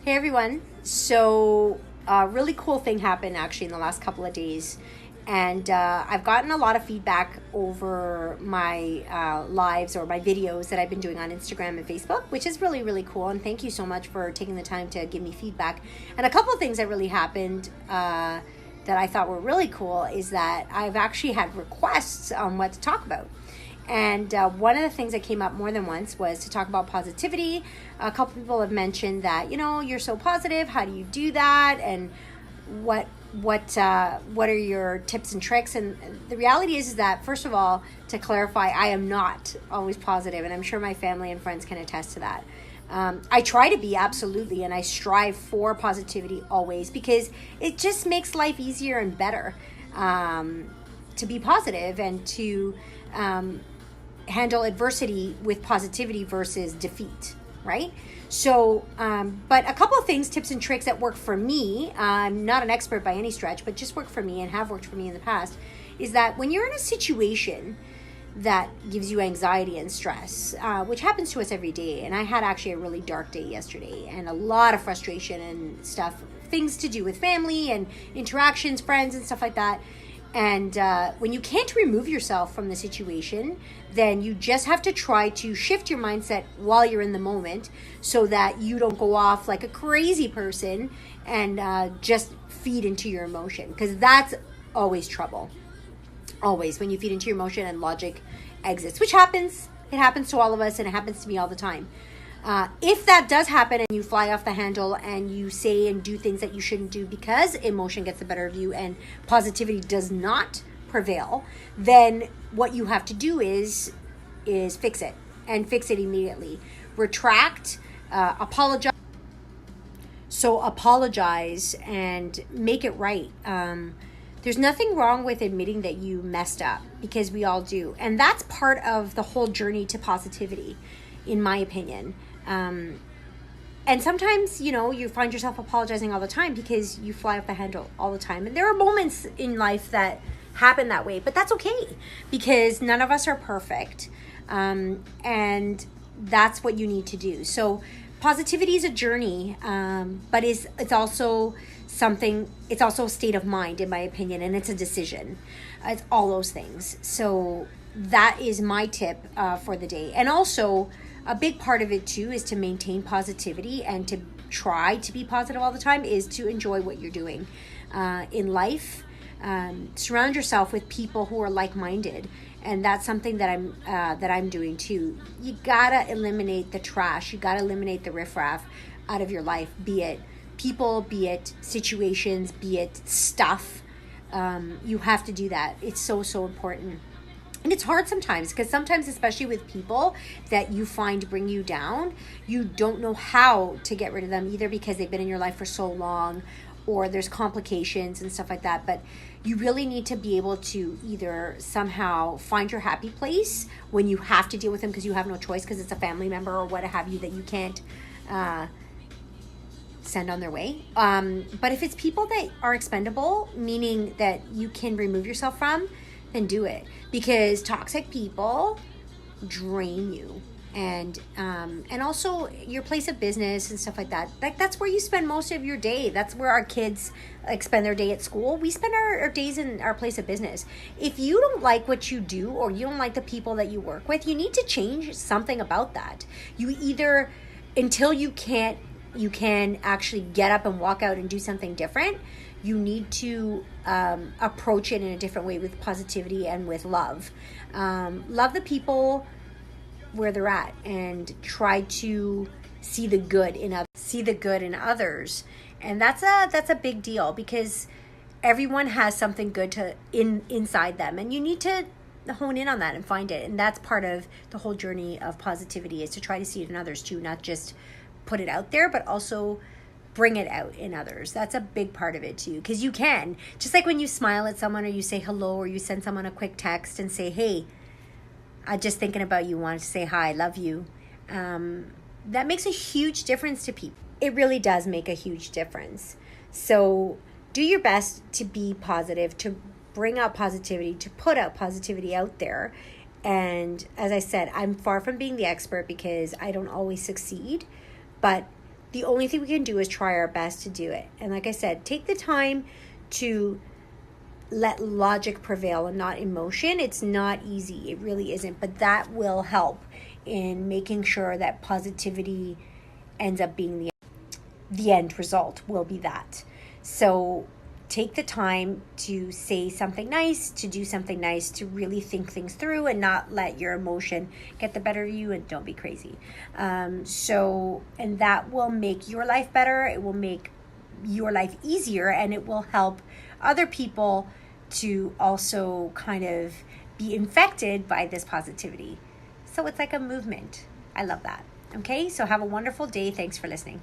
Hey everyone. So, a really cool thing happened actually in the last couple of days. And I've gotten a lot of feedback over my lives or my videos that I've been doing on Instagram and Facebook, which is really, really cool. And thank you so much for taking the time to give me feedback. And a couple of things that really happened that I thought were really cool is that I've actually had requests on what to talk about. And one of the things that came up more than once was to talk about positivity. A couple people have mentioned that, you're so positive. How do you do that? And what are your tips and tricks? And the reality is that, first of all, to clarify, I am not always positive, and I'm sure my family and friends can attest to that. I try to be, absolutely, and I strive for positivity always because it just makes life easier and better to be positive and to handle adversity with positivity versus defeat, right? So, but a couple of things, tips and tricks that work for me, I'm not an expert by any stretch, but just work for me and have worked for me in the past, is that when you're in a situation that gives you anxiety and stress, which happens to us every day, and I had actually a really dark day yesterday and a lot of frustration and stuff, things to do with family and interactions, friends and stuff like that. And when you can't remove yourself from the situation, then you just have to try to shift your mindset while you're in the moment so that you don't go off like a crazy person and just feed into your emotion. Because that's always trouble. Always. When you feed into your emotion and logic exits, which happens. It happens to all of us and it happens to me all the time. If that does happen and you fly off the handle and you say and do things that you shouldn't do because emotion gets the better of you and positivity does not prevail, then what you have to do is fix it and fix it immediately. Retract, apologize. So apologize and make it right. There's nothing wrong with admitting that you messed up because we all do. And that's part of the whole journey to positivity, in my opinion. And sometimes, you find yourself apologizing all the time because you fly off the handle all the time. And there are moments in life that happen that way, but that's okay because none of us are perfect. And that's what you need to do. So positivity is a journey, but it's also it's also a state of mind, in my opinion, and it's a decision. It's all those things. So that is my tip for the day. And also, a big part of it too is to maintain positivity and to try to be positive all the time is to enjoy what you're doing in life. Surround yourself with people who are like-minded, and that's something that I'm doing too. You gotta eliminate the trash. You gotta eliminate the riffraff out of your life, be it people, be it situations, be it stuff. You have to do that. It's so important. And it's hard sometimes because sometimes, especially with people that you find bring you down, you don't know how to get rid of them either because they've been in your life for so long or there's complications and stuff like that. But you really need to be able to either somehow find your happy place when you have to deal with them because you have no choice because it's a family member or what have you that you can't send on their way. But if it's people that are expendable, meaning that you can remove yourself from, then do it, because toxic people drain you, and also your place of business and stuff like that. That's where you spend most of your day. That's where our kids spend their day at school. We spend our days in our place of business. If you don't like what you do or you don't like the people that you work with, you need to change something about that. You either, until you can actually get up and walk out and do something different, you need to approach it in a different way with positivity and with love. Love the people where they're at and try to see the good in others. And that's a big deal because everyone has something good inside them, and you need to hone in on that and find it. And that's part of the whole journey of positivity, is to try to see it in others too, not just put it out there, but also bring it out in others. That's a big part of it too, because you can, just like when you smile at someone or you say hello or you send someone a quick text and say, hey, I'm just thinking about you, wanted to say hi, love you. That makes a huge difference to people. It really does make a huge difference. So do your best to be positive, to bring out positivity, to put out positivity out there. And as I said, I'm far from being the expert because I don't always succeed, but the only thing we can do is try our best to do it. And like I said, take the time to let logic prevail and not emotion. It's not easy. It really isn't. But that will help in making sure that positivity ends up being the end result will be that. So take the time to say something nice, to do something nice, to really think things through and not let your emotion get the better of you, and don't be crazy. And that will make your life better. It will make your life easier, and it will help other people to also kind of be infected by this positivity. So it's like a movement. I love that. Okay, so have a wonderful day. Thanks for listening.